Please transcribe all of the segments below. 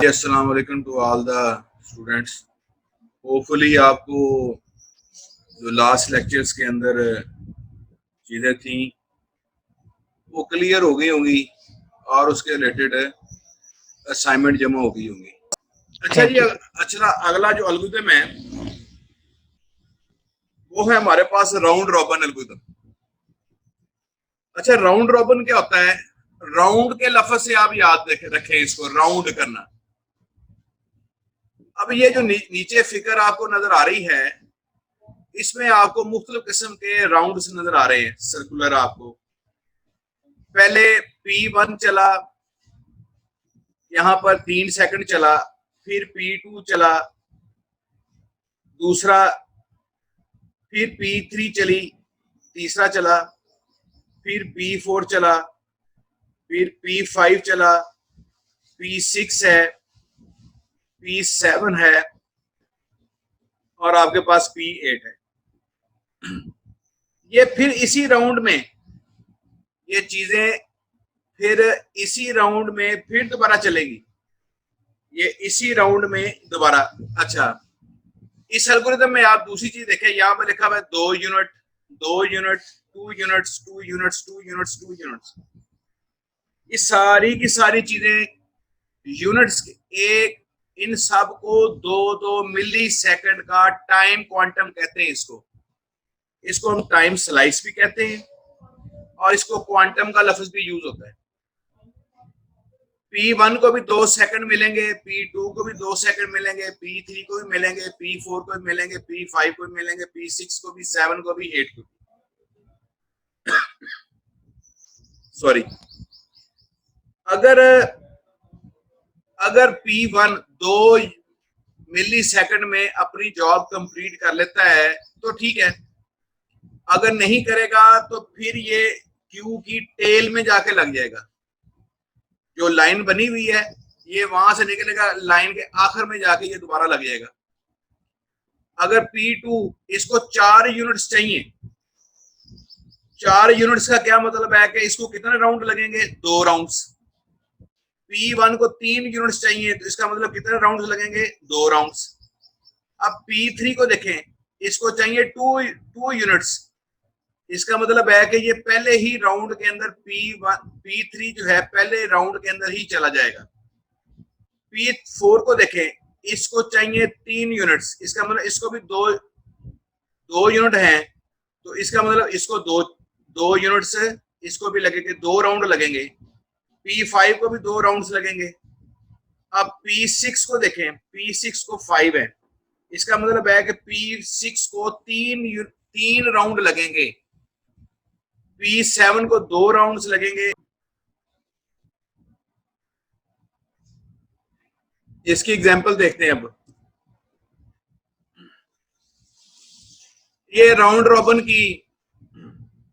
अस्सलाम वालेकुम to all the students. Hopefully आपको जो लास्ट लेक्चर्स के अंदर चीज़ें थी वो क्लियर हो गई होंगी और उसके रिलेटेड असाइनमेंट जमा हो गई होंगी। अच्छा जी, अच्छा अगला जो एल्गोरिथम है वो है हमारे पास राउंड रॉबिन एल्गोरिथम। अच्छा, राउंड रॉबिन क्या होता है? राउंड के लफ्ज से आप याद रखें इसको, राउंड करना। अब ये जो नीचे फिगर आपको नजर आ रही है इसमें आपको मुख्तलिफ किस्म के राउंड्स नजर आ रहे हैं, सर्कुलर। आपको पहले P1 चला, यहां पर 3 सेकंड चला, फिर P2 चला दूसरा, फिर P3 चली तीसरा चला, फिर P4 चला, फिर P5 चला, P6 है, P7 है और आपके पास P8 है। ये फिर इसी राउंड में ये चीजें फिर इसी राउंड में फिर दोबारा चलेगी, ये इसी राउंड में दोबारा। अच्छा, इस एल्गोरिथम में आप दूसरी चीज देखें, यहां पर लिखा हुआ है 2 unit, 2 unit, 2 units, 2 units, 2 units, 2 units. ये सारी की सारी चीजें यूनिट्स एक, इन सब को 2-2 मिली सेकंड का टाइम क्वांटम कहते हैं। इसको हम टाइम स्लाइस भी कहते हैं और इसको क्वांटम का लफ्ज भी यूज होता है। P1 को भी 2 सेकंड मिलेंगे, P2 को भी 2 सेकंड मिलेंगे, P3 को भी मिलेंगे, P4 को भी मिलेंगे, P5 को भी मिलेंगे, P6 को भी, 7 को भी, 8 को भी। सॉरी, अगर P1 2 मिली सेकंड में अपनी जॉब कंप्लीट कर लेता है तो ठीक है, अगर नहीं करेगा तो फिर ये क्यू की टेल में जाके लग जाएगा। जो लाइन बनी हुई है ये वहां से निकलेगा, लाइन के आखिर में जाके ये दोबारा लग जाएगा। अगर P2 इसको 4 यूनिट्स चाहिए, 4 यूनिट्स का क्या मतलब है कि इसको कितने राउंड लगेंगे? 2 राउंड्स। P1 को 3 यूनिट्स चाहिए तो इसका मतलब कितने राउंड्स लगेंगे? 2 राउंड्स। अब P3 को देखें, इसको चाहिए 2 यूनिट्स, इसका मतलब है कि ये पहले ही राउंड के अंदर P3 जो है पहले राउंड के अंदर ही चला जाएगा। P4 को देखें, इसको चाहिए 3 यूनिट्स, इसका मतलब इसको भी 2 यूनिट हैं तो इसका मतलब इसको 2 यूनिट्स इसको भी लगेंगे, 2 राउंड लगेंगे। P5 को भी 2 राउंड्स लगेंगे। अब P6 को देखें, P6 को 5 है, इसका मतलब है कि P6 को 3 राउंड लगेंगे, P7 को 2 राउंड्स लगेंगे। इसकी एग्जांपल देखते हैं। अब ये राउंड रॉबिन की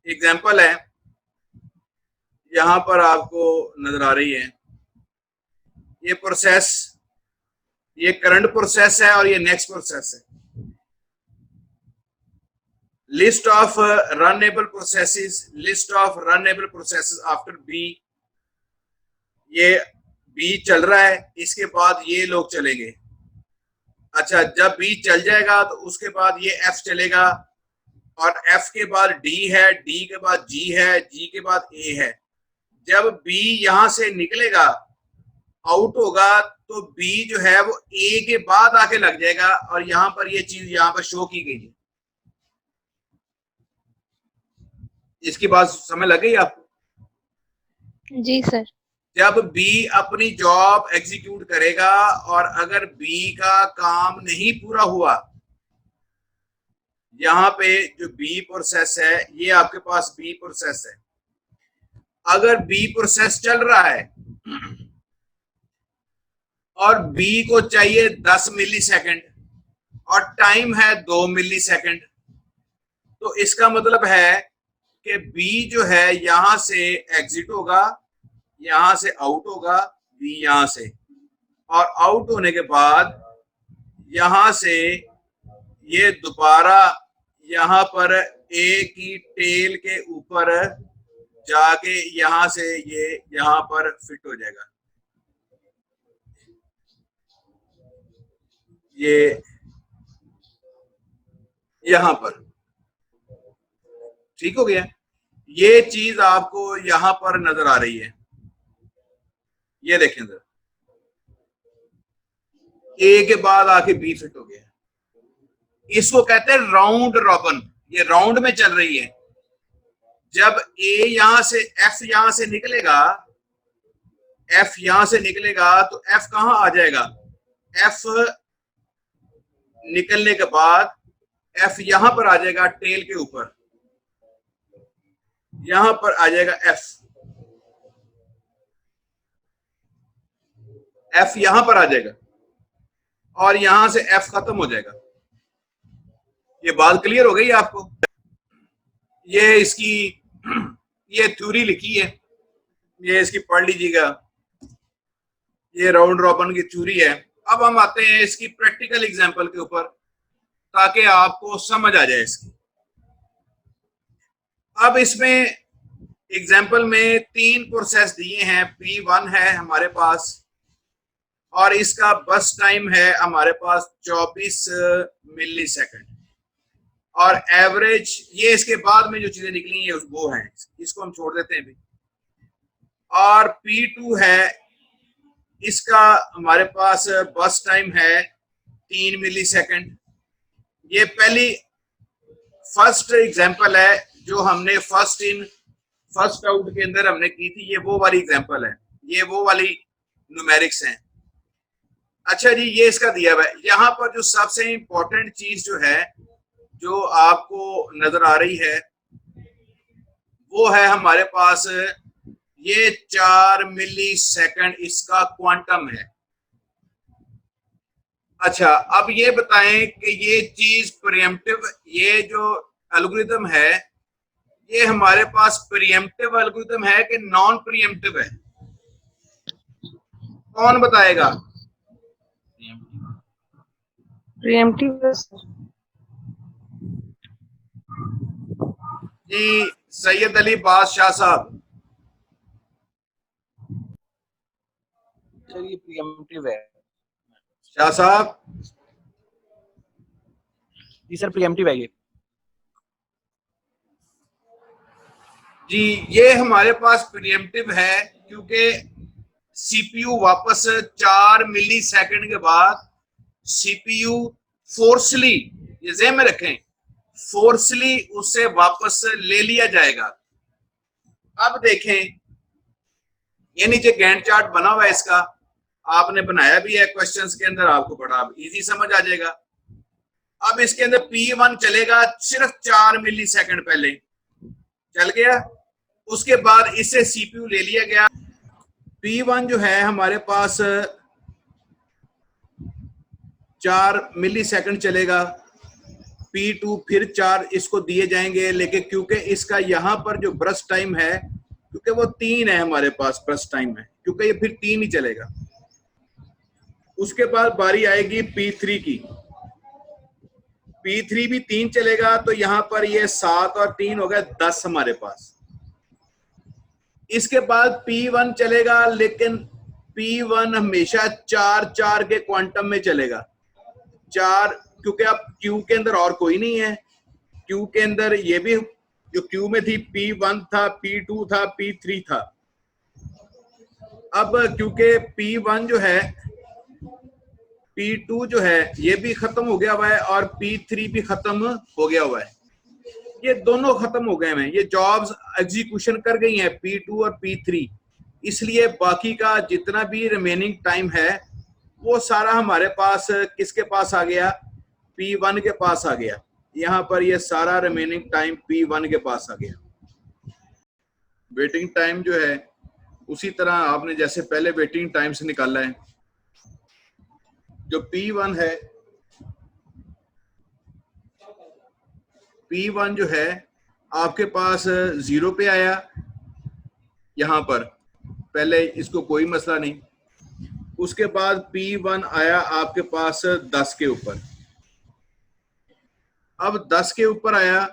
एग्जांपल है, यहां पर आपको नजर आ रही है। ये प्रोसेस, ये करंट प्रोसेस है और ये नेक्स्ट प्रोसेस है। List of runnable processes, list of runnable processes after B. ये बी चल रहा है, इसके बाद ये लोग चलेंगे। अच्छा, जब बी चल जाएगा तो उसके बाद ये एफ चलेगा और एफ के बाद डी है, डी के बाद जी है, जी के बाद ए है। जब बी यहां से निकलेगा, आउट होगा, तो बी जो है वो ए के बाद आके लग जाएगा और यहां पर ये चीज यहां पर शो की गई है। इसकी बात समझ लग गई आपको? जी सर। जब बी अपनी जॉब एग्जीक्यूट करेगा और अगर बी का काम नहीं पूरा हुआ, यहाँ पे जो बी प्रोसेस है, ये आपके पास बी प्रोसेस है। अगर बी प्रोसेस चल रहा है और बी को चाहिए 10 मिली सेकेंड और टाइम है 2 मिली सेकेंड, तो इसका मतलब है कि बी जो है यहां से एग्जिट होगा, यहां से आउट होगा, बी यहां से, और आउट होने के बाद यहां से ये दोबारा यहाँ पर ए की टेल के ऊपर जाके यहां से ये यहां पर फिट हो जाएगा, ये यहां पर ठीक हो गया। ये चीज आपको यहां पर नजर आ रही है, ये देखें जरा, ए के बाद आके बी फिट हो गया। इसको कहते हैं राउंड रॉबिन, ये राउंड में चल रही है। जब ए यहां से एफ यहां से निकलेगा, एफ यहां से निकलेगा तो एफ कहां आ जाएगा, एफ निकलने के बाद एफ यहां पर आ जाएगा टेल के ऊपर, यहां पर आ जाएगा एफ, एफ यहां पर आ जाएगा और यहां से एफ खत्म हो जाएगा। ये बात क्लियर हो गई आपको? ये इसकी ये थ्योरी लिखी है, ये इसकी पढ़ लीजिएगा, ये राउंड रॉबिन की थ्योरी है। अब हम आते हैं इसकी प्रैक्टिकल एग्जांपल के ऊपर ताकि आपको समझ आ जाए इसकी। अब इसमें एग्जांपल में 3 प्रोसेस दिए हैं, P1 है हमारे पास और इसका बस टाइम है हमारे पास 24 मिली सेकेंड और एवरेज, ये इसके बाद में जो चीजें निकली हैं वो हैं, इसको हम छोड़ देते हैं अभी। और P2 है, इसका हमारे पास बस टाइम है 3 मिली सेकेंड। ये पहली फर्स्ट एग्जांपल है जो हमने फर्स्ट इन फर्स्ट आउट के अंदर हमने की थी, ये वो वाली एग्जांपल है, ये वो वाली न्यूमेरिक्स हैं। अच्छा जी, ये इसका दिया हुआ है। यहाँ पर जो सबसे इंपॉर्टेंट चीज जो है जो आपको नजर आ रही है वो है हमारे पास ये 4 मिली सेकेंड इसका क्वांटम है। अच्छा, अब ये बताएं कि ये चीज प्रीएम्प्टिव, ये जो एल्गोरिथम है ये हमारे पास प्रीएम्प्टिव एल्गोरिथम है कि नॉन प्रीएम्प्टिव है? कौन बताएगा? प्रीएम्प्टिव जी, सैयद अली बादशाह साहब। सर ये प्रीएम्प्टिव है। शाह साहब जी सर प्रीएम्प्टिव है ये। जी, ये हमारे पास प्रीएम्प्टिव है क्योंकि सीपीयू वापस 4 मिली सेकेंड के बाद सीपीयू फोर्सली, ये ज़हन में रखें, फोर्सली उसे वापस ले लिया जाएगा। अब देखें, ये नीचे गैंट चार्ट बना हुआ है, इसका आपने बनाया भी है क्वेश्चंस के अंदर, आपको बड़ा इजी समझ आ जाएगा। अब इसके अंदर P1 चलेगा सिर्फ 4 मिली सेकेंड पहले चल गया, उसके बाद इससे सीपीयू ले लिया गया। P1 जो है हमारे पास 4 मिली सेकेंड चलेगा, P2 फिर 4 इसको दिए जाएंगे, लेकिन क्योंकि इसका यहाँ पर जो ब्रस्ट टाइम है, क्योंकि वो 3 है हमारे पास ब्रस्ट टाइम है, क्योंकि ये फिर 3 ही चलेगा। उसके बाद बारी आएगी P3 की, P3 भी 3 चलेगा, तो यहाँ पर ये 7 और 3 हो गया 10 हमारे पास। इसके बाद P1 चलेगा, लेकिन P1 हमेशा 4 के क्वांटम में चलेगा, 4, क्योंकि अब Q के अंदर और कोई नहीं है, Q के अंदर ये भी जो Q में थी P1 था, P2 था, P3 था। अब क्योंकि P1 जो है, P2 जो है ये भी खत्म हो गया हुआ है और P3 भी खत्म हो गया हुआ है, ये दोनों खत्म हो गए हैं, ये जॉब्स एग्जीक्यूशन कर गई हैं P2 और P3। इसलिए बाकी का जितना भी रिमेनिंग टाइम है वो सारा हमारे पास किसके पास आ गया, P1 के पास आ गया। यहाँ पर ये सारा रिमेनिंग टाइम P1 के पास आ गया। वेटिंग टाइम जो है उसी तरह आपने जैसे पहले वेटिंग टाइम से निकाला है, जो P1 है, P1 जो है आपके पास 0 पे आया, यहाँ पर पहले इसको कोई मसला नहीं। उसके बाद P1 आया आपके पास 10 के ऊपर, अब 10 के ऊपर आया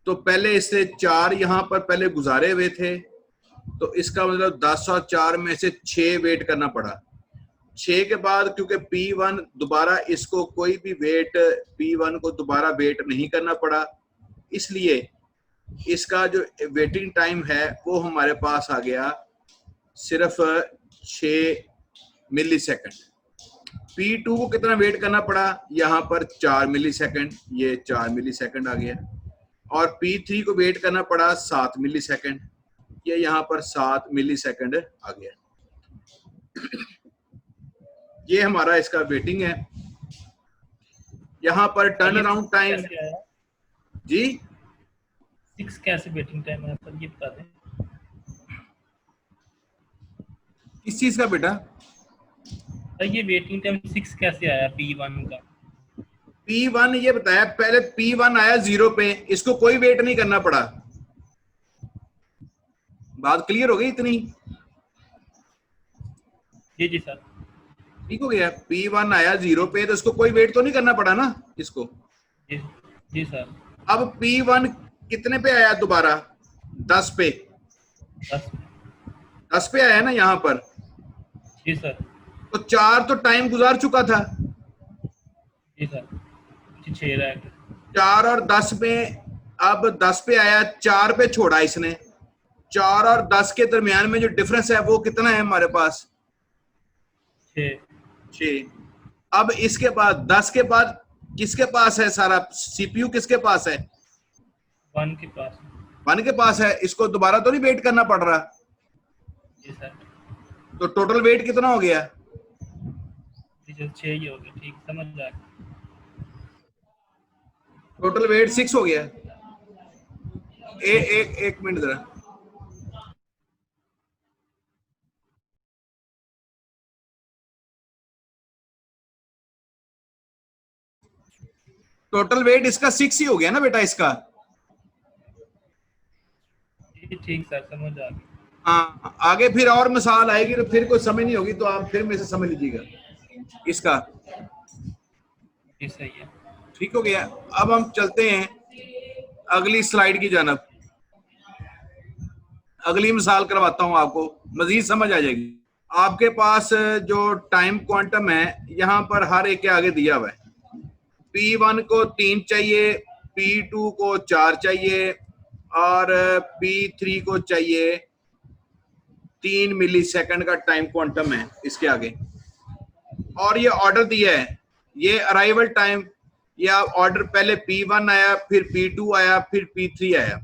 तो पहले इससे 4 यहां पर पहले गुजारे हुए थे, तो इसका मतलब 10 और 4 में से 6 वेट करना पड़ा। 6 के बाद क्योंकि P1 दोबारा इसको कोई भी वेट P1 को दोबारा वेट नहीं करना पड़ा, इसलिए इसका जो वेटिंग टाइम है वो हमारे पास आ गया सिर्फ 6 मिली सेकेंड। P2 को कितना वेट करना पड़ा, यहाँ पर 4 मिली सेकेंड, ये 4 मिली सेकेंड आ गया। और P3 को वेट करना पड़ा 7 मिली सेकेंड, ये यहाँ पर 7 मिली सेकेंड आ गया। ये हमारा इसका वेटिंग है। यहाँ पर टर्न अराउंड टाइम जी 6 कैसे वेटिंग टाइम है सर, ये बता दें। किस चीज का बेटा? सर ये वेटिंग टाइम 6 कैसे आया P1 का? P1 ये बताया, पहले P1 आया 0 पे, इसको कोई वेट नहीं करना पड़ा। बात क्लियर हो गई इतनी? जी सर, ठीक हो गया। P1 आया 0 पे तो इसको कोई वेट तो नहीं करना पड़ा ना इसको। जी सर। अब P1 कितने पे आया दोबारा? 10 पे। 10 पे आया ना यहाँ पर। जी सर। तो 4 तो टाइम गुजार चुका था। जी सर, 6 रह गए। 4 और 10 में, अब 10 पे आया, 4 पे छोड़ा इसने। 4 और 10 के दरमियान में जो डिफरेंस है वो कितना है हमारे पास? 6। अब इसके बाद 10 के बाद किसके पास है सारा सीपीयू? किसके पास है? 1 के पास। 1 के पास है। इसको दोबारा तो नहीं वेट करना पड़ रहा। जी सर। तो टोटल वेट कितना हो गया? जी सर, 6 ही हो गया। ठीक, समझ आ गया। टोटल वेट 6 हो गया। एक मिनट जरा। टोटल वेट इसका 6 ही हो गया ना बेटा इसका? ठीक सर, समझ आ गया। हाँ, आगे फिर और मिसाल आएगी तो फिर कोई समझ नहीं होगी तो आप फिर में से समझ लीजिएगा इसका। जी सही है। ठीक हो गया। अब हम चलते हैं अगली स्लाइड की जानब। अगली मिसाल करवाता हूं आपको, मजीद समझ आ जाएगी। आपके पास जो टाइम क्वांटम है यहाँ पर हर एक के आगे दिया हुआ है। P1 को 3 चाहिए, P2 को 4 चाहिए और P3 को चाहिए 3 मिली सेकेंड का टाइम क्वांटम है इसके आगे। और ये ऑर्डर दिया है, ये अराइवल टाइम, या ऑर्डर पहले P1 आया, फिर P2 आया, फिर P3 आया,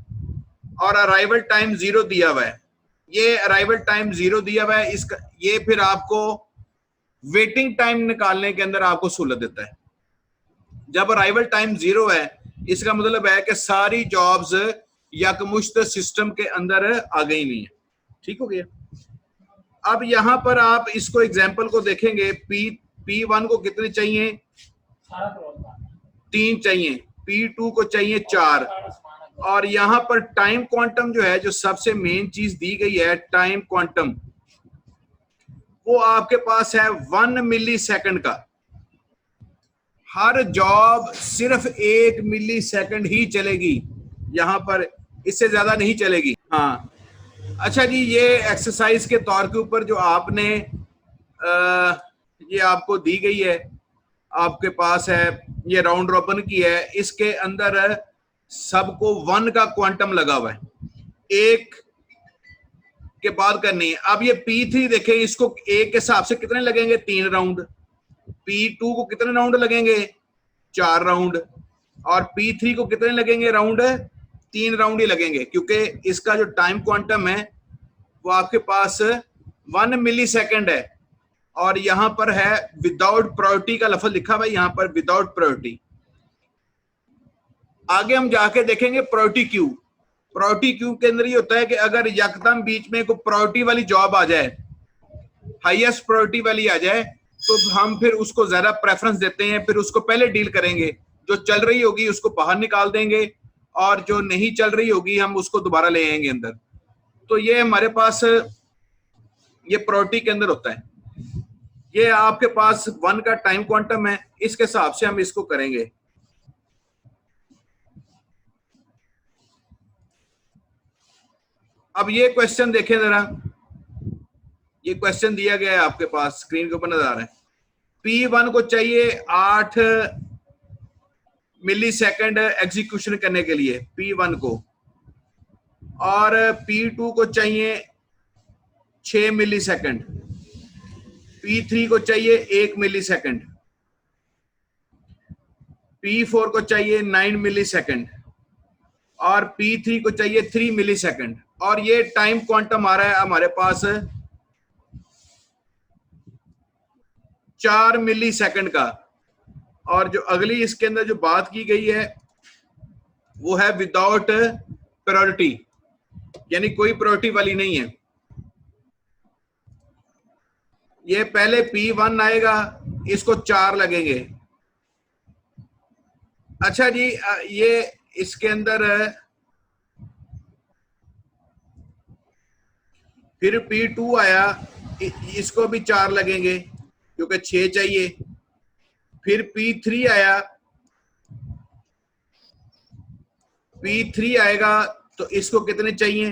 और अराइवल टाइम 0 दिया हुआ है। ये अराइवल टाइम 0 दिया हुआ है। इसका ये फिर आपको वेटिंग टाइम निकालने के अंदर आपको सहूलत देता है। जब अराइवल टाइम 0 है, इसका मतलब है कि सारी जॉब्स यकमुश्त सिस्टम के अंदर आ गई नहीं है। ठीक हो गया। अब यहां पर आप इसको एग्जांपल को देखेंगे। P1 को कितने चाहिए? 3 चाहिए। P2 को चाहिए 4। और यहां पर टाइम क्वांटम जो है, जो सबसे मेन चीज दी गई है टाइम क्वांटम, वो आपके पास है 1 मिली सेकेंड का। हर जॉब सिर्फ 1 मिली सेकेंड ही चलेगी, यहां पर इससे ज्यादा नहीं चलेगी। हाँ, अच्छा जी, ये एक्सरसाइज के तौर के ऊपर जो आपने ये आपको दी गई है, आपके पास है, ये राउंड रॉबिन की है। इसके अंदर सबको 1 का क्वांटम लगा हुआ है, 1 के बाद करनी है। अब ये P3 देखें, इसको 1 के हिसाब से कितने लगेंगे? 3 राउंड। P2 को कितने राउंड लगेंगे? 4 राउंड। और P3 को कितने लगेंगे राउंड? 3 राउंड ही लगेंगे, क्योंकि इसका जो टाइम क्वांटम है वो आपके पास 1 मिली सेकेंड है। और यहां पर है विदाउट प्रायोरिटी का लफ्ज लिखा हुआ है, यहां पर विदाउट प्रायोरिटी। आगे हम जाके देखेंगे प्रायोरिटी क्यू। प्रायोरिटी क्यू के अंदर ये होता है कि अगर यकदम बीच में कोई प्रायोरिटी वाली जॉब आ जाए, हाईएस्ट प्रायोरिटी वाली आ जाए, तो हम फिर उसको ज्यादा प्रेफरेंस देते हैं, फिर उसको पहले डील करेंगे। जो चल रही होगी उसको बाहर निकाल देंगे, और जो नहीं चल रही होगी हम उसको दोबारा ले आएंगे अंदर। तो ये हमारे पास ये प्रायोरिटी के अंदर होता है। ये आपके पास 1 का टाइम क्वांटम है, इसके हिसाब से हम इसको करेंगे। अब ये क्वेश्चन देखें जरा, ये क्वेश्चन दिया गया है आपके पास, स्क्रीन के ऊपर नजर आ रहा है। P1 को चाहिए 8 मिली सेकेंड एग्जीक्यूशन करने के लिए P1 को, और P2 को चाहिए 6 मिली सेकेंड, P3 को चाहिए 1 मिली सेकेंड, P4 को चाहिए 9 मिली सेकेंड और P3 को चाहिए 3 मिली सेकेंड। और ये टाइम क्वांटम आ रहा है हमारे पास 4 मिली सेकेंड का। और जो अगली इसके अंदर जो बात की गई है वो है विदाउट प्रायोरिटी, यानी कोई प्रायोरिटी वाली नहीं है। ये पहले P1 आएगा, इसको 4 लगेंगे। अच्छा जी, ये इसके अंदर फिर P2 आया, इसको भी 4 लगेंगे क्योंकि 6 चाहिए। फिर P3 आया, P3 आएगा तो इसको कितने चाहिए?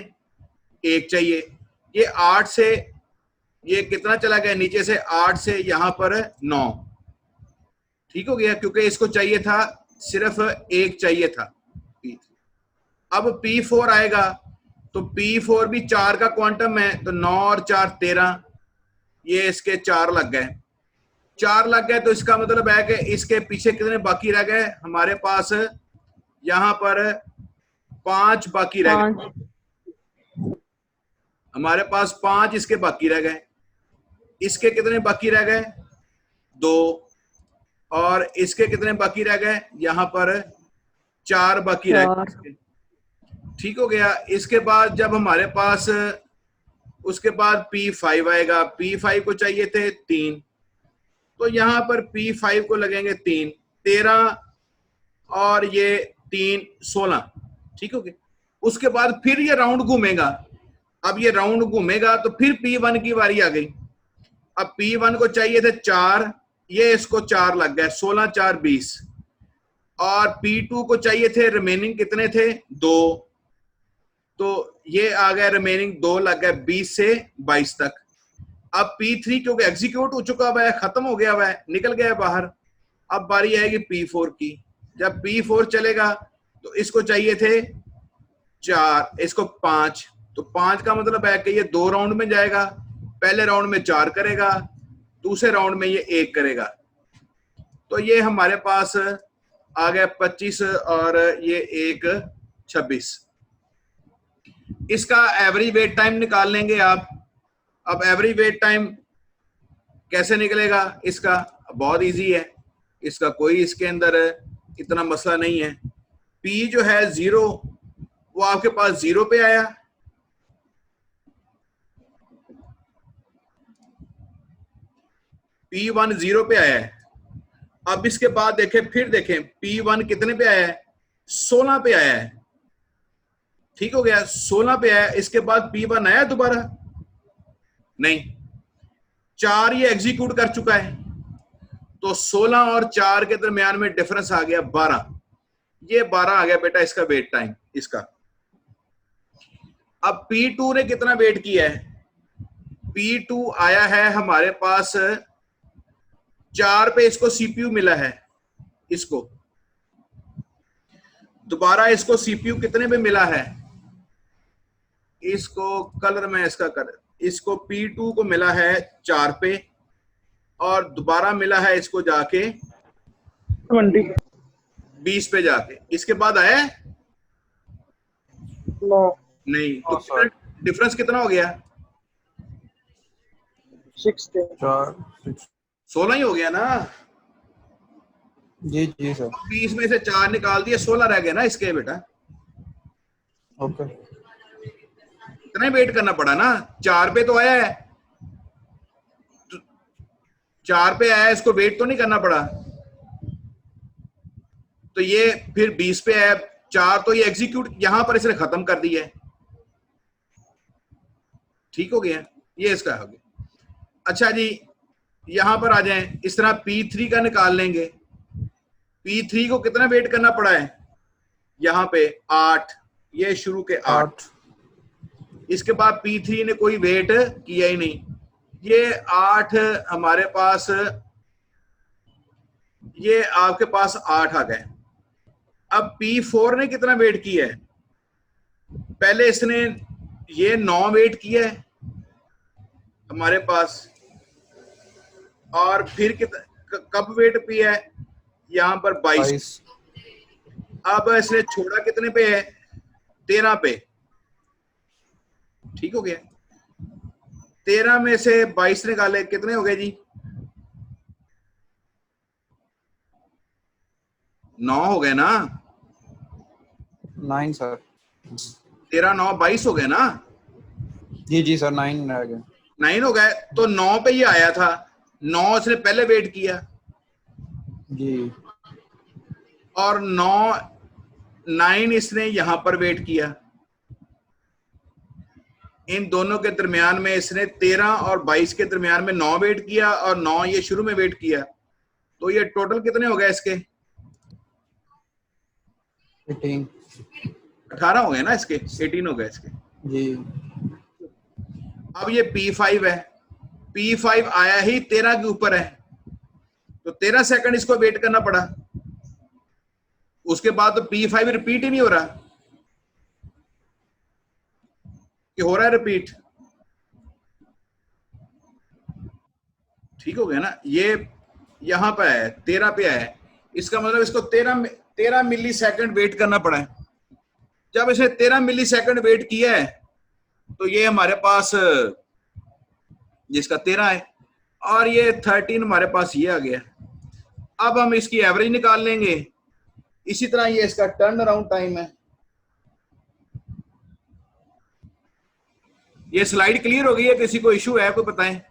1 चाहिए। ये 8 से ये कितना चला गया नीचे से? 8 से यहां पर 9, ठीक हो गया, क्योंकि इसको चाहिए था सिर्फ 1 चाहिए था P3। अब P4 आएगा तो P4 भी 4 का क्वांटम है, तो 9 और 4 13, ये इसके 4 लग गए। 4 लग गए तो इसका मतलब है कि इसके पीछे कितने बाकी रह गए? हमारे पास यहां पर 5 बाकी रह गए। हमारे पास 5 इसके बाकी रह गए। इसके कितने बाकी रह गए? 2। और इसके कितने बाकी रह गए? यहां पर 4 बाकी रह गए। ठीक हो गया। इसके बाद जब हमारे पास उसके बाद P5 आएगा, P5 को चाहिए थे 3, तो यहां पर P5 को लगेंगे 3, 13 और ये 3 16, ठीक हो गया। उसके बाद फिर ये राउंड घूमेगा। अब ये राउंड घूमेगा तो फिर P1 की बारी आ गई। अब P1 को चाहिए थे 4, ये इसको 4 लग गए, 16 4 20। और P2 को चाहिए थे, रिमेनिंग कितने थे? 2, तो ये आ गए रिमेनिंग 2 लग गए, 20 से 22 तक। अब P3 क्योंकि एग्जीक्यूट हो चुका हुआ है, खत्म हो गया हुआ है, निकल गया है बाहर। अब बारी आएगी P4 की। जब P4 चलेगा तो इसको चाहिए थे 4, इसको 5, तो 5 का मतलब है कि ये 2 राउंड में जाएगा। पहले राउंड में 4 करेगा, दूसरे राउंड में ये 1 करेगा। तो ये हमारे पास आ गया 25 और ये 1 26। इसका एवरेज वेट टाइम निकाल लेंगे आप। अब एवरेज वेट टाइम कैसे निकलेगा इसका? बहुत इजी है, इसका कोई इसके अंदर इतना मसला नहीं है। P जो है 0, वो आपके पास 0 पे आया। P1 0 पे आया है। अब इसके बाद देखें, फिर देखें P1 कितने पे आया है? 16 पे आया है, ठीक हो गया, 16 पे आया। इसके बाद P1 आया दोबारा? नहीं, 4 ये एग्जीक्यूट कर चुका है, तो 16 और 4 के दरमियान में डिफरेंस आ गया 12। ये 12 आ गया बेटा इसका वेट टाइम इसका। अब P2 ने कितना वेट किया है? P2 आया है हमारे पास 4 पे, इसको CPU मिला है। इसको दोबारा इसको CPU कितने पे मिला है? इसको कलर में इसका कर, इसको P2 को मिला है 4 पे और दोबारा मिला है इसको जाके 20 पे जाके। इसके बाद आया है? नहीं, तो डिफरेंस कितना हो गया? 16 ही हो गया ना जी जी सर। 20 में से 4 निकाल दिए, 16 रह गए ना इसके बेटा। ओके, इतना ही वेट करना पड़ा ना। 4 पे तो आया है, 4 पे आया, इसको वेट तो नहीं करना पड़ा। तो ये फिर 20 पे आया, 4 तो ये एग्जीक्यूट यहां पर इसने खत्म कर दिया है, ठीक हो गया। ये इसका हो गया। अच्छा जी, यहां पर आ जाएं, इस तरह P3 का निकाल लेंगे। P3 को कितना वेट करना पड़ा है? यहां पे 8, ये शुरू के 8, इसके बाद P3 ने कोई वेट किया ही नहीं, ये 8 हमारे पास, ये आपके पास 8 आ गए। अब P4 ने कितना वेट किया है? पहले इसने ये 9 वेट किया है हमारे पास, और फिर कब वेट किया है? यहाँ पर 22। अब इसने छोड़ा कितने पे है? 13 पे। ठीक हो गया। 13 में से 22 निकाले, कितने हो गए जी? 9 हो गए ना? 9 सर। 13 9 22 हो गए ना? जी जी सर, 9 रह गए। 9 हो गए, तो 9 पे ये आया था, 9 इसने पहले वेट किया जी, और 9 इसने यहां पर वेट किया। इन दोनों के दरमियान में इसने 13 और 22 के दरमियान में 9 वेट किया और 9 ये शुरू में वेट किया, तो ये टोटल कितने हो गए इसके? 18 हो गए ना इसके, 18 हो गए इसके जी। अब ये P5 है, P5 आया ही 13 के ऊपर है, तो 13 सेकंड इसको वेट करना पड़ा। उसके बाद तो P5 रिपीट ही नहीं हो रहा, कि हो रहा है रिपीट? ठीक हो गया ना? ये यहां पे है, 13 पे है, इसका मतलब इसको 13 मिली सेकंड वेट करना पड़ा है। जब इसने 13 मिली सेकंड वेट किया है, तो ये हमारे पास जिसका 13 है, और ये 13 हमारे पास ये आ गया। अब हम इसकी एवरेज निकाल लेंगे। इसी तरह ये इसका टर्न अराउंड टाइम है। ये स्लाइड क्लियर हो गई है? किसी को इशू है? कोई बताएं।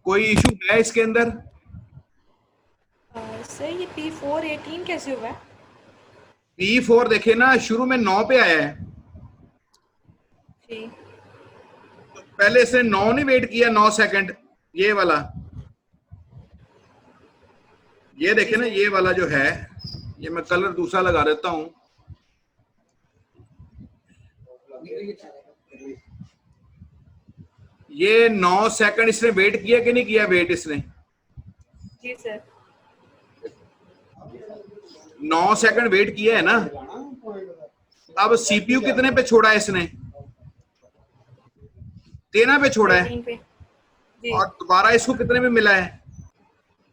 कोई इशू है इसके अंदर? सर ये P4 18 कैसे हुआ है? P4 देखे ना, शुरू में 9 पे आया है, जी। तो पहले इसने 9 नहीं वेट किया, 9 सेकंड, ये वाला, ये देखे ना, ये वाला जो है, ये मैं कलर दूसरा लगा देता हूं। ये 9 सेकंड इसने वेट किया कि नहीं किया? वेट इसने जी सर। 9 सेकंड वेट किया है ना? अब सीपीयू कितने पे छोड़ा है इसने? 13 पे छोड़ा है, 13 पे। जी। और दोबारा इसको कितने में मिला है?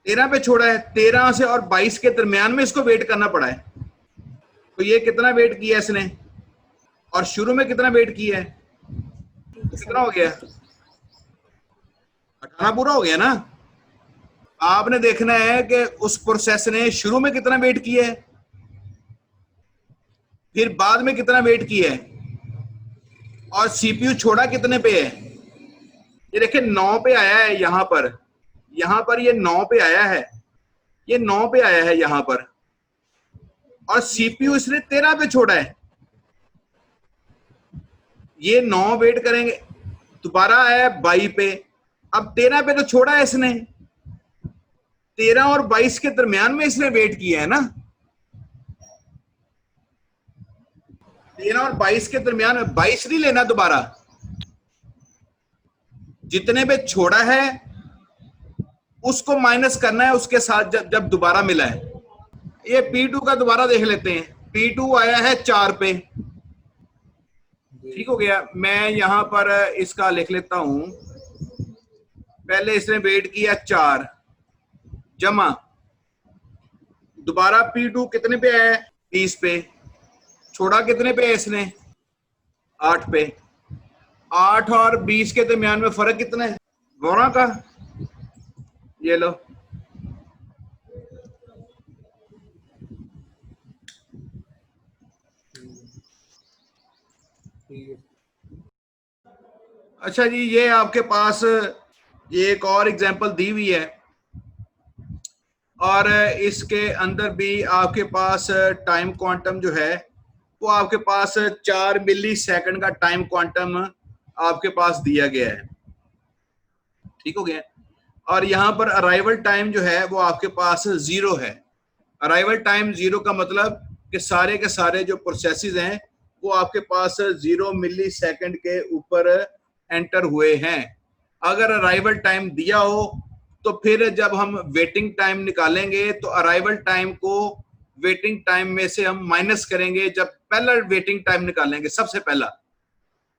13 पे छोड़ा है। 13 से और 22 के दरमियान में इसको वेट करना पड़ा है, तो ये कितना वेट किया इसने, और शुरू में कितना वेट किया है? तो कितना हो गया? 18 पूरा हो गया ना? आपने देखना है कि उस प्रोसेस ने शुरू में कितना वेट किया है, फिर बाद में कितना वेट किया है, और सीपीयू छोड़ा कितने पे है। ये देखिए 9 पे आया है, यहां पर ये 9 पे आया है, ये 9 पे आया है यहां पर, और सीपीयू इसने 13 पे छोड़ा है। ये 9 वेट करेंगे, दोबारा आया 22 पे, अब 13 पे तो छोड़ा है इसने, 13 और 22 के दरमियान में इसने वेट किया है ना। 13 और 22 के दरमियान में 22 नहीं लेना, दोबारा जितने पे छोड़ा है उसको माइनस करना है उसके साथ जब दोबारा मिला है। ये P2 का दोबारा देख लेते हैं। P2 आया है 4 पे, ठीक हो गया। मैं यहां पर इसका लिख लेता हूं, पहले इसने वेट किया 4 जमा, दोबारा P2 कितने पे है? 20 पे, छोड़ा कितने पे है इसने? 8 पे। 8 और 20 के दरमियान में फर्क कितना है? 12 का। ये लो, अच्छा जी, ये आपके पास ये एक और एग्जांपल दी हुई है, और इसके अंदर भी आपके पास टाइम क्वांटम जो है वो आपके पास 4 मिली सेकंड का टाइम क्वांटम आपके पास दिया गया है। ठीक हो गया। और यहाँ पर अराइवल टाइम जो है वो आपके पास 0 है। अराइवल टाइम 0 का मतलब कि सारे के सारे जो प्रोसेसेस हैं वो आपके पास 0 मिली सेकेंड के ऊपर एंटर हुए हैं। अगर अराइवल टाइम दिया हो तो फिर जब हम वेटिंग टाइम निकालेंगे तो अराइवल टाइम को वेटिंग टाइम में से हम माइनस करेंगे जब पहला वेटिंग टाइम निकालेंगे सबसे पहला।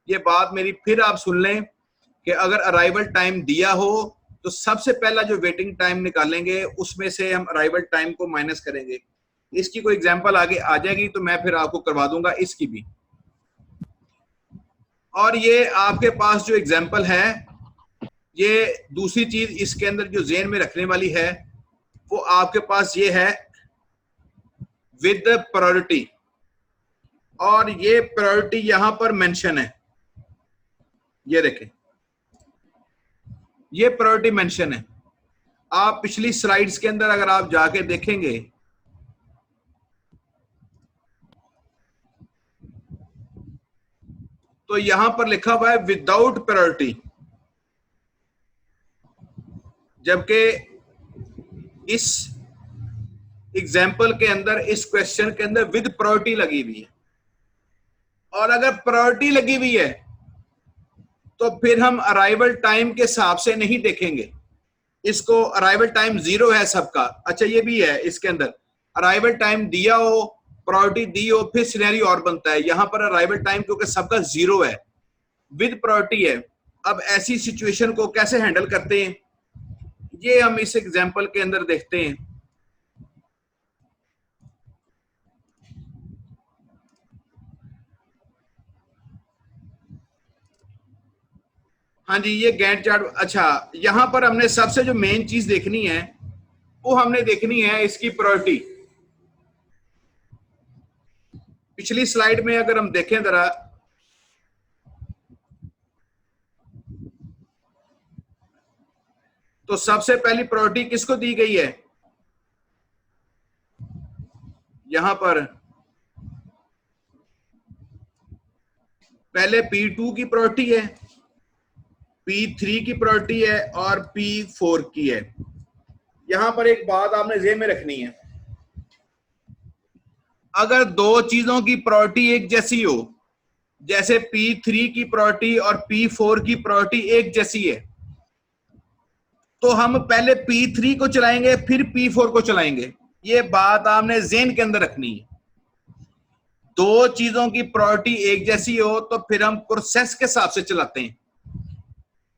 ये बात मेरी फिर आप सुन लें कि अगर अराइवल टाइम दिया हो तो सबसे पहला जो वेटिंग टाइम निकालेंगे उसमें से हम अराइवल टाइम को माइनस करेंगे। इसकी कोई एग्जांपल आगे आ जाएगी तो मैं फिर आपको करवा दूंगा इसकी भी। और ये आपके पास जो एग्जांपल है, ये दूसरी चीज इसके अंदर जो ज़हन में रखने वाली है वो आपके पास ये है विद प्रायोरिटी, और ये प्रायोरिटी यहां पर मेंशन है। ये देखें, ये प्रायोरिटी मेंशन है। आप पिछली स्लाइड्स के अंदर अगर आप जाके देखेंगे तो यहां पर लिखा हुआ है विदाउट प्रायोरिटी, जबकि इस एग्जाम्पल के अंदर, इस क्वेश्चन के अंदर विद प्रायोरिटी लगी हुई है। और अगर प्रायोरिटी लगी हुई है तो फिर हम अराइवल टाइम के हिसाब से नहीं देखेंगे इसको। अराइवल टाइम 0 है सबका। अच्छा, ये भी है इसके अंदर, अराइवल टाइम दिया हो, प्रायोरिटी दी हो, फिर सिनेरियो और बनता है। यहां पर अराइवल टाइम क्योंकि सबका 0 है, विद प्रायोरिटी है। अब ऐसी सिचुएशन को कैसे हैंडल करते हैं ये हम इस एग्जाम्पल के अंदर देखते हैं। हाँ जी, ये गैंट चार्ट। अच्छा, यहां पर हमने सबसे जो मेन चीज देखनी है वो हमने देखनी है इसकी प्रायोरिटी। पिछली स्लाइड में अगर हम देखें जरा, तो सबसे पहली प्रायोरिटी किसको दी गई है? यहां पर पहले P2 की प्रायोरिटी है, P3 की प्रायोरिटी है और P4 की है। यहां पर एक बात आपने ज़हन में रखनी है, अगर दो चीजों की प्रायोरिटी एक जैसी हो, जैसे P3 की प्रायोरिटी और P4 की प्रायोरिटी एक जैसी है, तो हम पहले P3 को चलाएंगे फिर P4 को चलाएंगे। ये बात आपने ज़हन के अंदर रखनी है। दो चीजों की प्रायोरिटी एक जैसी हो तो फिर हम प्रोसेस के हिसाब से चलाते हैं।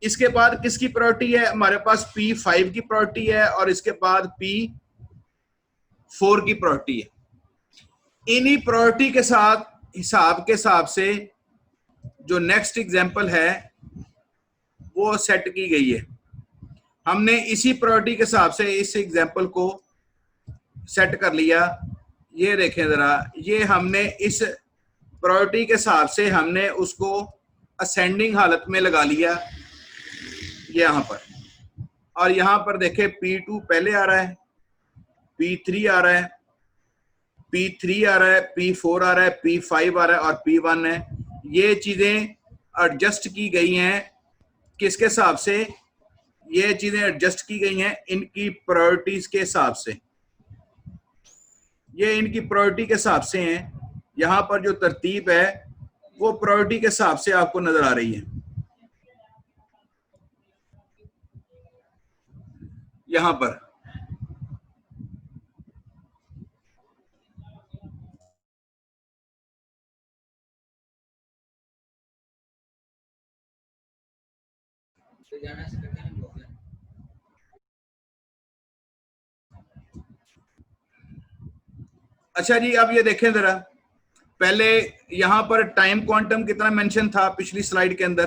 इसके बाद किसकी प्रायोरिटी है? हमारे पास P5 की प्रायोरिटी है और इसके बाद P4 की प्रायोरिटी है। इन्हीं प्रायोरिटी के साथ हिसाब से जो नेक्स्ट एग्जांपल है वो सेट की गई है। हमने इसी प्रायोरिटी के हिसाब से इस एग्जांपल को सेट कर लिया। ये देखें जरा, ये हमने इस प्रायोरिटी के हिसाब से हमने उसको असेंडिंग हालत में लगा लिया यहाँ पर। और यहाँ पर देखें P2 पहले आ रहा है, P3 आ रहा है, P3 आ रहा है, P4 आ रहा है, P5 आ रहा है और P1 है। ये चीजें एडजस्ट की गई हैं किसके हिसाब से? ये चीजें एडजस्ट की गई हैं इनकी प्रायोरिटीज के हिसाब से। ये इनकी प्रायोरिटी के हिसाब से हैं। यहाँ पर जो तरतीब है वो प्रायोरिटी के हिसाब से आपको नजर आ रही है। यहाँ पर अच्छा जी, अब ये देखें जरा, पहले यहां पर टाइम क्वांटम कितना मेंशन था पिछली स्लाइड के अंदर?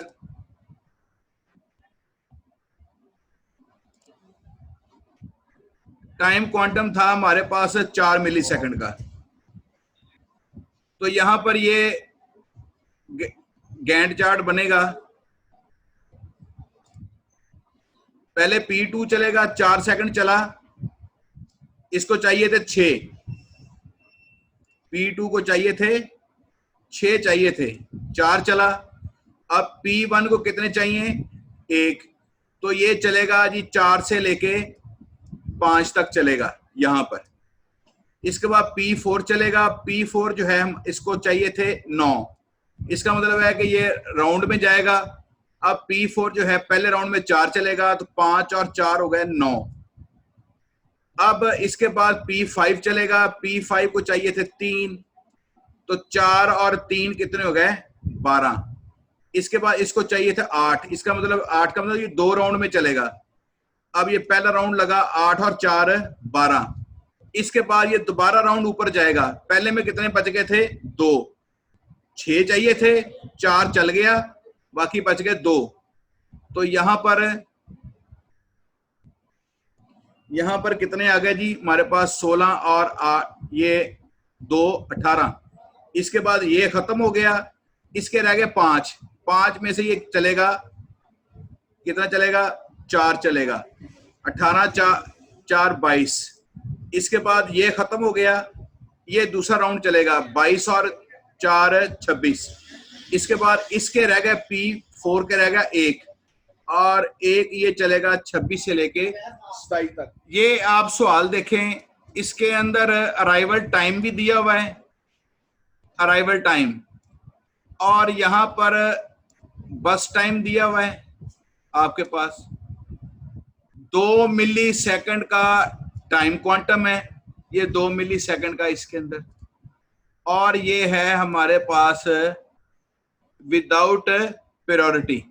टाइम क्वांटम था हमारे पास 4 मिली सेकंड का। तो यहां पर ये गैंट चार्ट बनेगा। पहले P2 चलेगा, 4 सेकंड चला, इसको चाहिए थे 6, P2 को चाहिए थे 6 चाहिए थे, 4 चला। अब P1 को कितने चाहिए? 1। तो ये चलेगा जी 4 से लेके 5 तक चलेगा यहां पर। इसके बाद P4 चलेगा। P4 जो है हम इसको चाहिए थे 9, इसका मतलब है कि ये राउंड में जाएगा। अब P4 जो है पहले राउंड में 4 चलेगा, तो 5 और 4 हो गए 9। अब इसके बाद P5 चलेगा। P5 को चाहिए थे 3, तो 4 और 3 कितने हो गए 12। इसके बाद इसको चाहिए थे 8, इसका मतलब 8 का मतलब ये 2 राउंड में चलेगा। अब ये पहला राउंड लगा 8 और 4 12। इसके बाद ये दोबारा राउंड ऊपर जाएगा। पहले में कितने बच गए थे 2, 6 चाहिए थे, 4 चल गया, बाकी बच गए 2। तो यहां पर कितने आ गए जी हमारे पास 16 और 8, ये 2 18। इसके बाद ये खत्म हो गया, इसके रह गए 5। 5 में से ये चलेगा, कितना चलेगा 4 चलेगा, 18 4 22। इसके बाद ये खत्म हो गया, ये दूसरा राउंड चलेगा 22 और 4 26। इसके बाद इसके रह गए P4 के रह गया 1 और 1, ये चलेगा 26 से लेके 27 तक। ये आप सवाल देखें, इसके अंदर अराइवल टाइम भी दिया हुआ है, अराइवल टाइम, और यहां पर बस टाइम दिया हुआ है आपके पास। 2 मिली सेकंड का टाइम क्वांटम है, ये 2 मिली सेकंड का इसके अंदर। और ये है हमारे पास विदाउट प्रायोरिटी।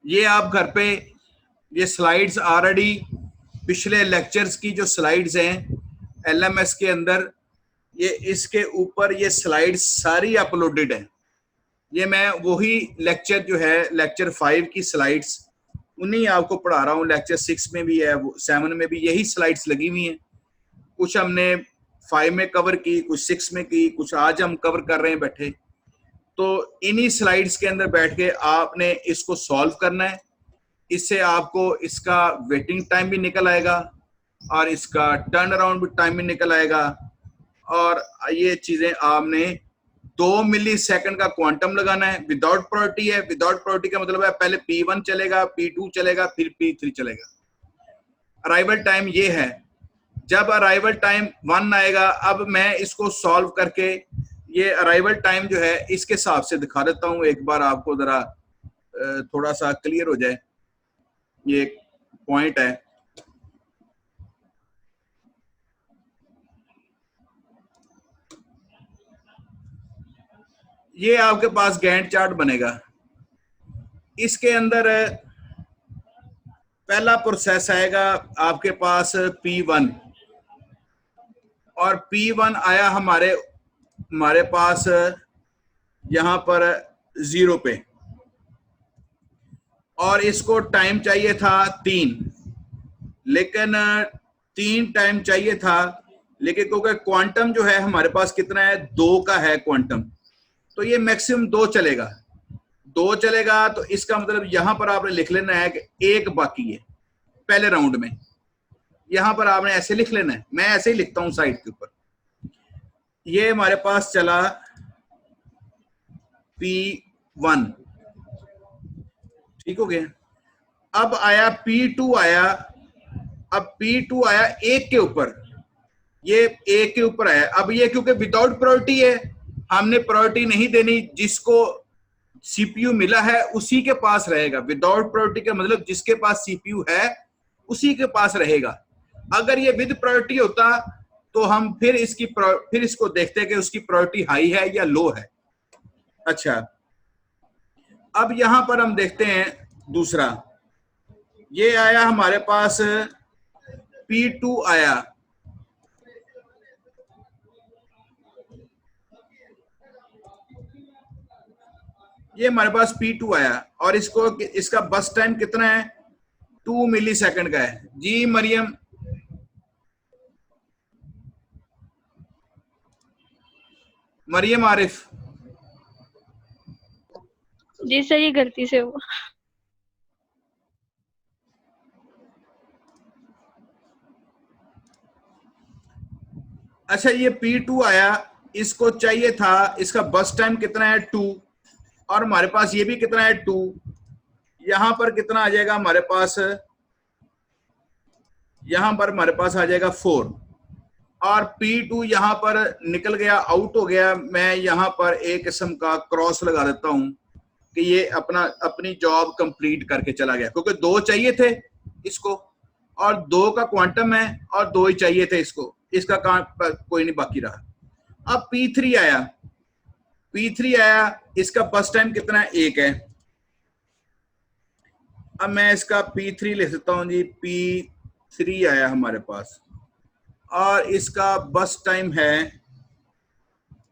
ये आप घर पे, ये स्लाइड्स ऑलरेडी पिछले लेक्चर्स की जो स्लाइड्स हैं LMS के अंदर, ये इसके ऊपर ये स्लाइड्स सारी अपलोडेड है। ये मैं वही लेक्चर जो है लेक्चर 5 की स्लाइड्स उन्हीं आपको पढ़ा रहा हूँ। लेक्चर 6 में भी है, 7 में भी यही स्लाइड्स लगी हुई हैं। कुछ हमने 5 में कवर की, कुछ 6 में की, कुछ आज हम कवर कर रहे हैं बैठे। तो इन्हीं स्लाइड्स के अंदर बैठ के आपने इसको सॉल्व करना है। इससे आपको इसका वेटिंग टाइम भी निकल आएगा और इसका टर्न अराउंड भी टाइम भी निकल आएगा। और ये चीजें आपने 2 मिली सेकंड का क्वांटम लगाना है। विदाउट प्रायोरिटी है। विदाउट प्रायोरिटी का मतलब है पहले P1 चलेगा, P2 चलेगा, फिर P3 चलेगा। अराइवल टाइम ये है। जब अराइवल टाइम 1 आएगा, अब मैं इसको सॉल्व करके ये अराइवल टाइम जो है इसके हिसाब से दिखा देता हूँ, एक बार आपको जरा थोड़ा सा क्लियर हो जाए। ये एक पॉइंट है। ये आपके पास गैंट चार्ट बनेगा। इसके अंदर पहला प्रोसेस आएगा आपके पास P1, और P1 आया हमारे पास यहां पर 0 पे, और इसको टाइम चाहिए था 3, लेकिन 3 टाइम चाहिए था, लेकिन क्योंकि क्वांटम जो है हमारे पास कितना है 2 का है क्वांटम, तो ये मैक्सिमम 2 चलेगा। 2 चलेगा तो इसका मतलब यहां पर आपने लिख लेना है कि 1 बाकी है पहले राउंड में। यहां पर आपने ऐसे लिख लेना है, मैं ऐसे ही लिखता हूं साइड के ऊपर। ये हमारे पास चला P1, ठीक हो गया। अब आया P2 आया। अब P2 आया 1 के ऊपर, ये 1 के ऊपर आया। अब ये क्योंकि विदाउट प्रायोरिटी है, हमने प्रायोरिटी नहीं देनी, जिसको CPU मिला है उसी के पास रहेगा। विदाउट प्रायोरिटी का मतलब जिसके पास CPU है उसी के पास रहेगा। अगर ये विद प्रायोरिटी होता तो हम फिर इसको देखते हैं कि उसकी प्रायोरिटी हाई है या लो है। अच्छा, अब यहां पर हम देखते हैं दूसरा, ये आया हमारे पास P2 आया। ये हमारे पास P2 आया और इसका बस टाइम कितना है 2 मिली सेकंड का है। जी मरियम आरिफ। जी सर, ये गलती से हुआ। अच्छा, ये P2 आया, इसको चाहिए था, इसका बस टाइम कितना है 2, और हमारे पास ये भी कितना है 2, यहां पर कितना आ जाएगा हमारे पास, यहां पर हमारे पास आ जाएगा 4 और P2 यहां पर निकल गया, आउट हो गया। मैं यहां पर एक किस्म का क्रॉस लगा देता हूं कि ये अपनी जॉब कंप्लीट करके चला गया, क्योंकि 2 चाहिए थे इसको और 2 का क्वांटम है और 2 ही चाहिए थे इसको, इसका काम कोई नहीं बाकी रहा। अब P3 आया, P3 आया, इसका बस टाइम कितना है, 1 है। अब मैं इसका P3 लिख देता हूं जी, P3 आया हमारे पास और इसका बस टाइम है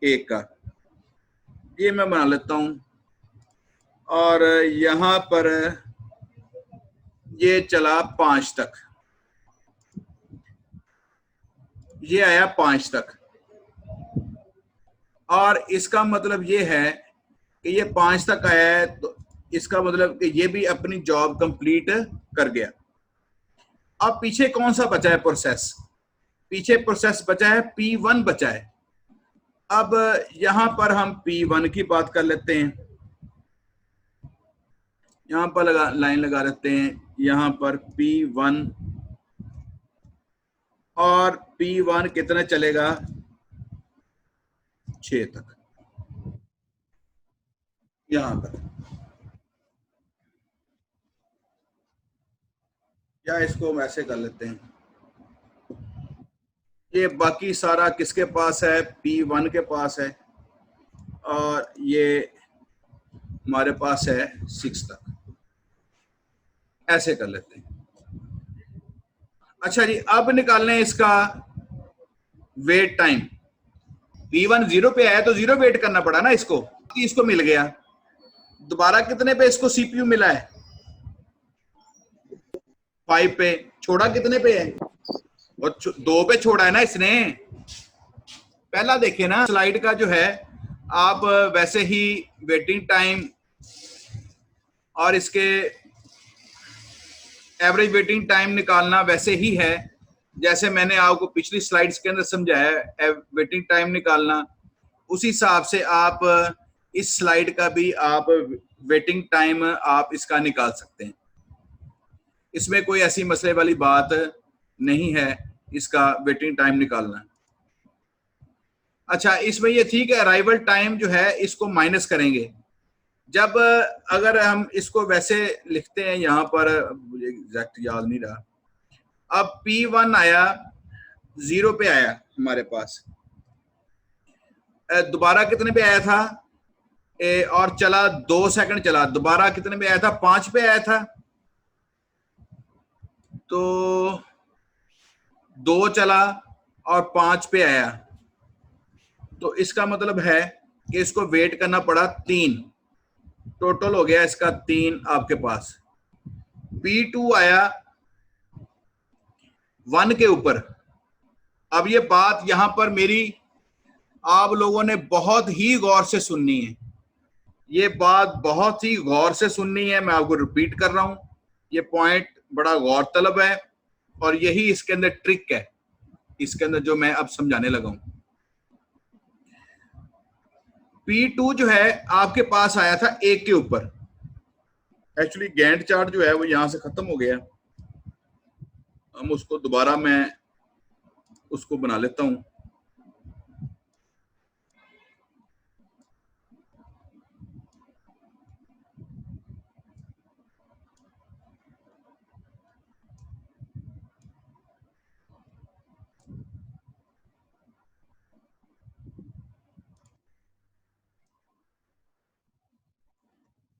1 का, ये मैं बना लेता हूं। और यहां पर ये चला 5 तक, ये आया 5 तक और इसका मतलब ये है कि ये 5 तक आया है, तो इसका मतलब कि ये भी अपनी जॉब कंप्लीट कर गया। अब पीछे कौन सा बचा है प्रोसेस, पीछे प्रोसेस बचा है P1 बचा है। अब यहां पर हम P1 की बात कर लेते हैं, यहां पर लाइन लगा देते हैं, यहां पर P1 और P1 कितना चलेगा, 6 तक। यहां पर या इसको वैसे कर लेते हैं, ये बाकी सारा किसके पास है, P1 के पास है और ये हमारे पास है 6 तक, ऐसे कर लेते हैं। अच्छा जी, अब निकालने इसका वेट टाइम। P1 0 पे आया तो 0 वेट करना पड़ा ना इसको मिल गया। दोबारा कितने पे इसको सीपीयू मिला है, 5 पे। छोड़ा कितने पे है, और 2 पे छोड़ा है ना इसने। पहला देखिए ना स्लाइड का जो है, आप वैसे ही वेटिंग टाइम और इसके एवरेज वेटिंग टाइम निकालना वैसे ही है जैसे मैंने आपको पिछली स्लाइड्स के अंदर समझाया है, वेटिंग टाइम निकालना। उसी हिसाब से आप इस स्लाइड का भी आप वेटिंग टाइम आप इसका निकाल सकते हैं, इसमें कोई ऐसी मसले वाली बात नहीं है इसका वेटिंग टाइम निकालना। अच्छा, इसमें ये ठीक है, अराइवल टाइम जो है इसको माइनस करेंगे। जब अगर हम इसको वैसे लिखते हैं, यहाँ पर मुझे एग्जैक्ट याद नहीं रहा, अब P1 आया, 0 पे आया हमारे पास, दोबारा कितने पे आया था, और चला 2 सेकंड चला, दोबारा कितने पे आया था, 5 पे आया था, तो 2 चला और 5 पे आया, तो इसका मतलब है कि इसको वेट करना पड़ा 3, टोटल हो गया इसका 3 आपके पास। P2 आया 1 के ऊपर। अब ये बात यहां पर मेरी आप लोगों ने बहुत ही गौर से सुननी है, ये बात बहुत ही गौर से सुननी है, मैं आपको रिपीट कर रहा हूं, ये पॉइंट बड़ा गौर तलब है और यही इसके अंदर ट्रिक है, इसके अंदर जो मैं अब समझाने लगा हूं। P2 जो है आपके पास आया था 1 के ऊपर। एक्चुअली गैंट चार्ट जो है वो यहां से खत्म हो गया, हम उसको दोबारा मैं उसको बना लेता हूं।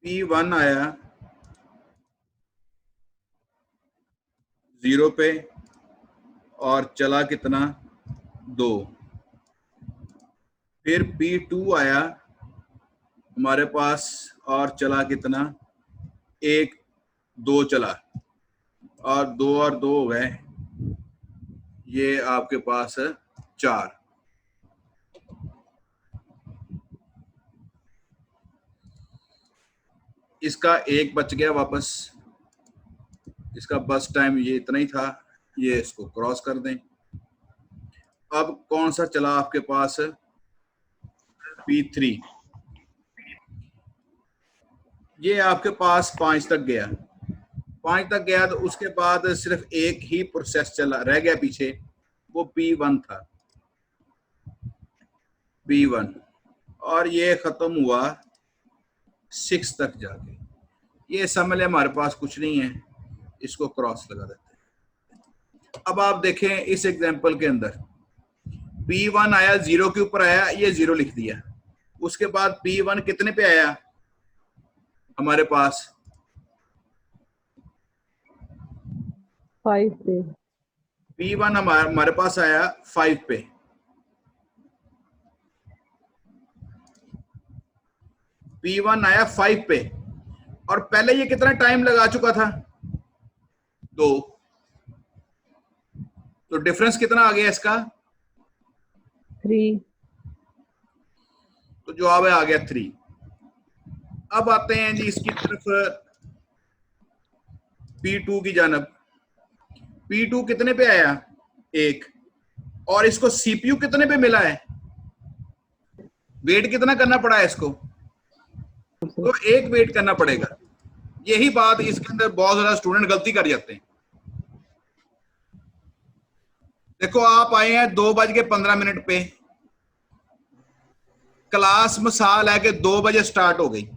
P1 आया 0 पे और चला कितना, 2। फिर P2 आया हमारे पास और चला कितना, 1, 2 चला और 2 और 2 हो गए, ये आपके पास 4। इसका 1 बच गया वापस, इसका बस टाइम ये इतना ही था, ये इसको क्रॉस कर दें। अब कौन सा चला आपके पास, P3। ये आपके पास 5 तक गया, 5 तक गया तो उसके बाद सिर्फ एक ही प्रोसेस चला रह गया पीछे, वो P1 था, P1, और ये खत्म हुआ 6 तक जाके। ये समझ लें हमारे पास कुछ नहीं है, इसको क्रॉस लगा देते हैं। अब आप देखें इस एग्जांपल के अंदर P1 आया 0 के ऊपर आया, ये 0 लिख दिया। उसके बाद P1 कितने पे आया हमारे पास? 5 पे। P1 हमारे पास आया 5 पे। P1 आया 5 पे, और पहले ये कितना टाइम लगा चुका था? 2। तो डिफरेंस कितना आ गया इसका? 3। तो जवाब है आ गया 3। अब आते हैं जी इसकी तरफ, P2 की जानब। P2 कितने पे आया? 1। और इसको CPU कितने पे मिला है? वेट कितना करना पड़ा है इसको? तो 1 वेट करना पड़ेगा। यही बात इसके अंदर बहुत ज्यादा स्टूडेंट गलती कर जाते हैं। देखो आप आए हैं 2:15 पे, क्लास मिसाल है कि 2 बजे स्टार्ट हो गई,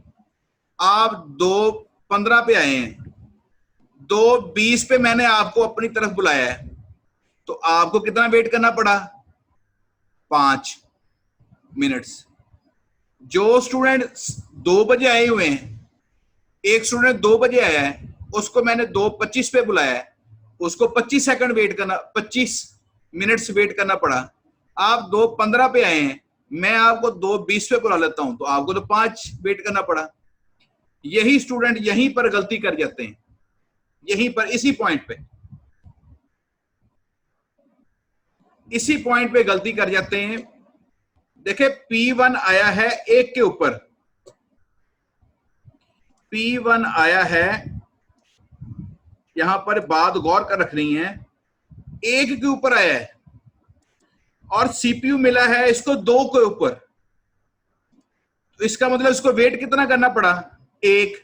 आप 2:15 पे आए हैं, 2:20 पे मैंने आपको अपनी तरफ बुलाया है, तो आपको कितना वेट करना पड़ा? 5 मिनट्स। जो स्टूडेंट 2 बजे आए हुए हैं, एक स्टूडेंट 2 बजे आया है, उसको मैंने 2:25 पे बुलाया है, उसको 25 सेकंड वेट करना, 25 मिनट्स वेट करना पड़ा। आप 2:15 पे आए हैं, मैं आपको 2:20 पे बुला लेता हूं, तो आपको तो 5 वेट करना पड़ा। यही स्टूडेंट यहीं पर गलती कर जाते हैं, यहीं पर इसी पॉइंट पे गलती कर जाते हैं। देखे P1 आया है 1 के ऊपर, P1 आया है, यहां पर बात गौर कर रखनी है, 1 के ऊपर आया है, और CPU मिला है इसको 2 के ऊपर। तो इसका मतलब इसको वेट कितना करना पड़ा? 1।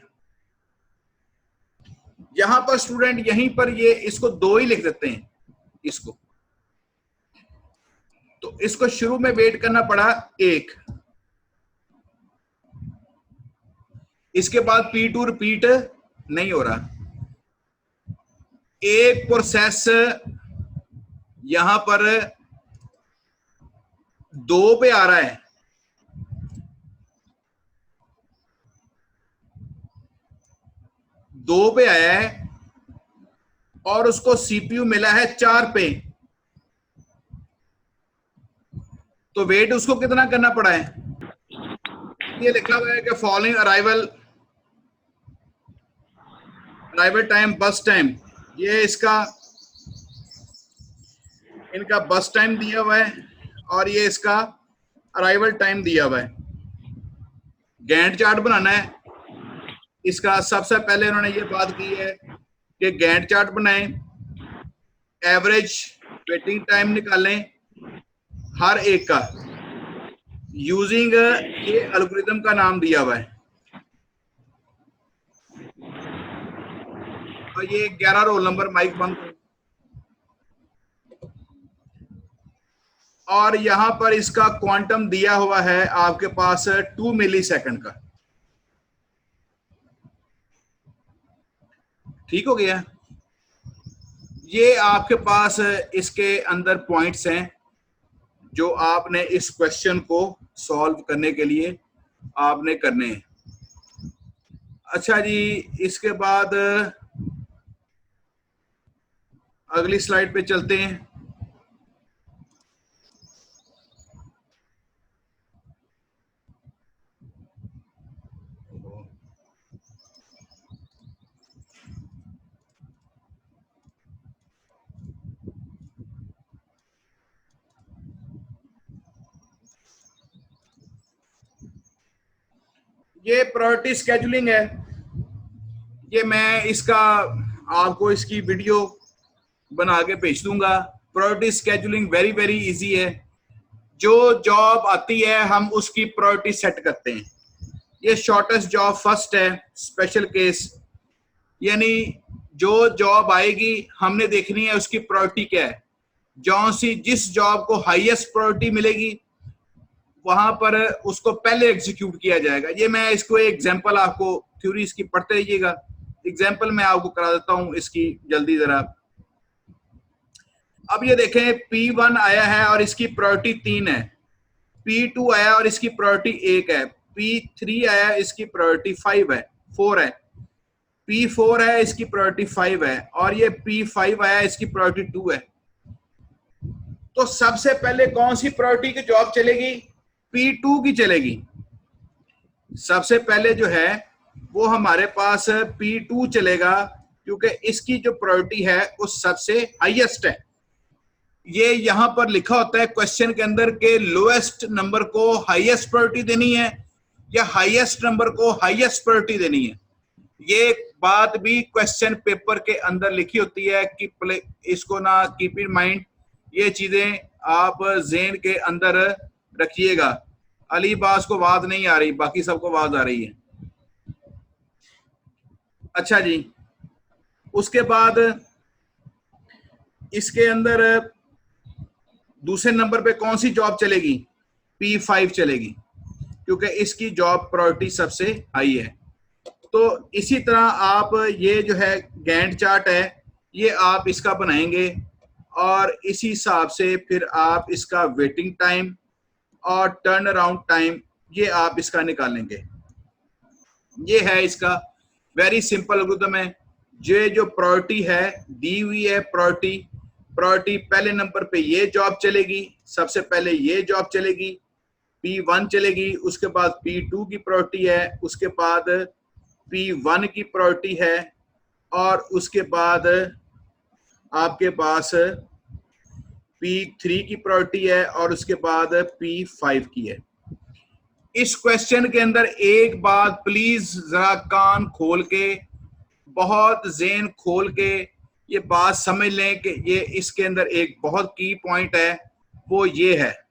यहां पर स्टूडेंट यहीं पर ये इसको 2 ही लिख देते हैं इसको, तो इसको शुरू में वेट करना पड़ा 1। इसके बाद P2 रिपीट नहीं हो रहा, एक प्रोसेस यहां पर 2 पे आ रहा है, दो पे आया है, और उसको CPU मिला है 4 पे, तो वेट उसको कितना करना पड़ा है? ये लिखा हुआ है कि फॉलोइंग अराइवल टाइम, बस टाइम, ये इसका इनका बस टाइम दिया हुआ है, और ये इसका अराइवल टाइम दिया हुआ है। गैंट चार्ट बनाना है इसका, सबसे पहले उन्होंने ये बात की है कि गैंट चार्ट बनाएं, एवरेज वेटिंग टाइम निकालें हर एक का, यूजिंग ये एल्गोरिथम का नाम दिया हुआ है, और ये 11 रोल नंबर, माइक बंद करो। और यहां पर इसका क्वांटम दिया हुआ है आपके पास 2 मिली सेकंड का। ठीक हो गया? ये आपके पास इसके अंदर पॉइंट्स हैं जो आपने इस क्वेश्चन को सॉल्व करने के लिए आपने करने हैं। अच्छा जी, इसके बाद अगली स्लाइड पे चलते हैं। ये प्रायोरिटी स्केजुलिंग है, ये मैं इसका आपको इसकी वीडियो बना के भेज दूंगा। Priority scheduling very very easy है, जो जॉब आती है हम उसकी प्रायोरिटी सेट करते हैं। ये शॉर्टेस्ट जॉब फर्स्ट है, स्पेशल केस, यानी जो जॉब आएगी हमने देखनी है उसकी प्रायोरिटी क्या है। जिस जॉब को हाईएस्ट प्रायोरिटी मिलेगी वहां पर उसको पहले एग्जीक्यूट किया जाएगा। ये मैं इसको एक एग्जांपल, आपको थ्योरी इसकी पढ़ते रहिएगा, एग्जांपल मैं आपको करा देता हूं इसकी जल्दी जरा। अब ये देखें P1 आया है और इसकी प्रायोरिटी 3 है, P2 आया और इसकी प्रायोरिटी 1 है, P3 आया इसकी प्रायोरिटी 4 है, P4 है इसकी प्रायोरिटी 5 है, और ये P5 आया इसकी प्रायोरिटी 2 है। तो सबसे पहले कौन सी प्रायोरिटी की जॉब चलेगी? P2 की चलेगी। सबसे पहले जो है वो हमारे पास P2 चलेगा, क्योंकि इसकी जो प्रायोरिटी है वो सबसे हाईएस्ट है। ये यहां पर लिखा होता है क्वेश्चन के अंदर के लोएस्ट नंबर को हाईएस्ट प्रायोरिटी देनी है या हाईएस्ट नंबर को हाईएस्ट प्रायोरिटी देनी है। ये बात भी क्वेश्चन पेपर के अंदर लिखी होती है कि इसको ना कीप इन माइंड, ये चीजें आप ज़हन के अंदर रखिएगा। अली बास को आवाज नहीं आ रही, बाकी सबको आवाज आ रही है। अच्छा जी, उसके बाद इसके अंदर दूसरे नंबर पे कौन सी जॉब चलेगी? P5 चलेगी, क्योंकि इसकी जॉब प्रायोरिटी सबसे हाई है। तो इसी तरह आप ये जो है गैंट चार्ट है ये आप इसका बनाएंगे और इसी हिसाब से फिर आप इसका वेटिंग टाइम और टर्न अराउंड टाइम ये आप इसका निकालेंगे। ये है इसका वेरी सिंपल एल्गोरिथम है। ये जो प्रायोरिटी है दी हुई है, प्रायोरिटी पहले नंबर पे ये जॉब चलेगी, सबसे पहले ये जॉब चलेगी, P1 चलेगी, उसके बाद P2 की प्रायोरिटी है, उसके बाद P1 की प्रायोरिटी है, और उसके बाद आपके पास P3 की प्रायोरिटी है, और उसके बाद P5 की है। इस क्वेश्चन के अंदर एक बात प्लीज जरा कान खोल के, बहुत ज़हन खोल के ये बात समझ लें कि ये इसके अंदर एक बहुत की पॉइंट है, वो ये है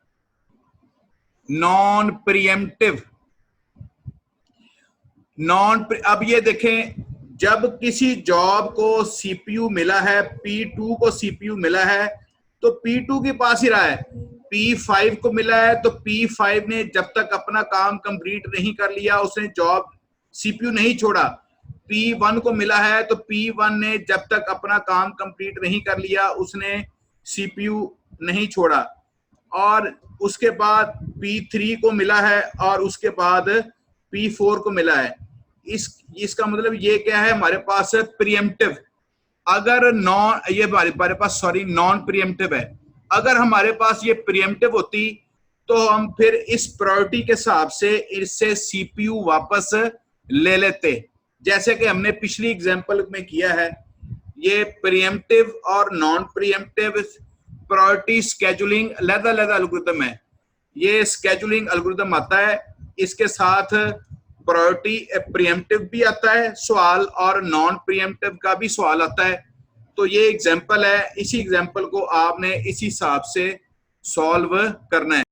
नॉन प्रीएम्प्टिव। अब ये देखें, जब किसी जॉब को सीपीयू मिला है, P2 को सीपीयू मिला है, तो P2 के पास ही रहा है। P5 को मिला है तो P5 ने जब तक अपना काम कंप्लीट नहीं कर लिया उसने जॉब सीपीयू नहीं छोड़ा। P1 को मिला है तो P1 ने जब तक अपना काम कंप्लीट नहीं कर लिया उसने सीपीयू नहीं छोड़ा। और उसके बाद P3 को मिला है और उसके बाद P4 को मिला है। इसका मतलब ये क्या है, हमारे पास प्रीएम्प्टिव। अगर नॉन प्रीएम्प्टिव है। अगर हमारे पास ये प्रीएम्प्टिव होती तो हम फिर इस प्रायोरिटी के हिसाब से इससे सीपीयू वापस ले लेते, जैसे कि हमने पिछली एग्जांपल में किया है। ये प्रीएम्प्टिव और नॉन प्रीएम्प्टिव प्रायोरिटी स्केड्यूलिंग अलग-अलग एल्गोरिथम है। ये स्केड्यूलिंग एल्गोरिथम आता है, इसके साथ प्रायोरिटी प्रीएम्प्टिव भी आता है सवाल और नॉन प्रीएम्प्टिव का भी सवाल आता है। तो ये एग्जांपल है, इसी एग्जांपल को आपने इसी हिसाब से सॉल्व करना है।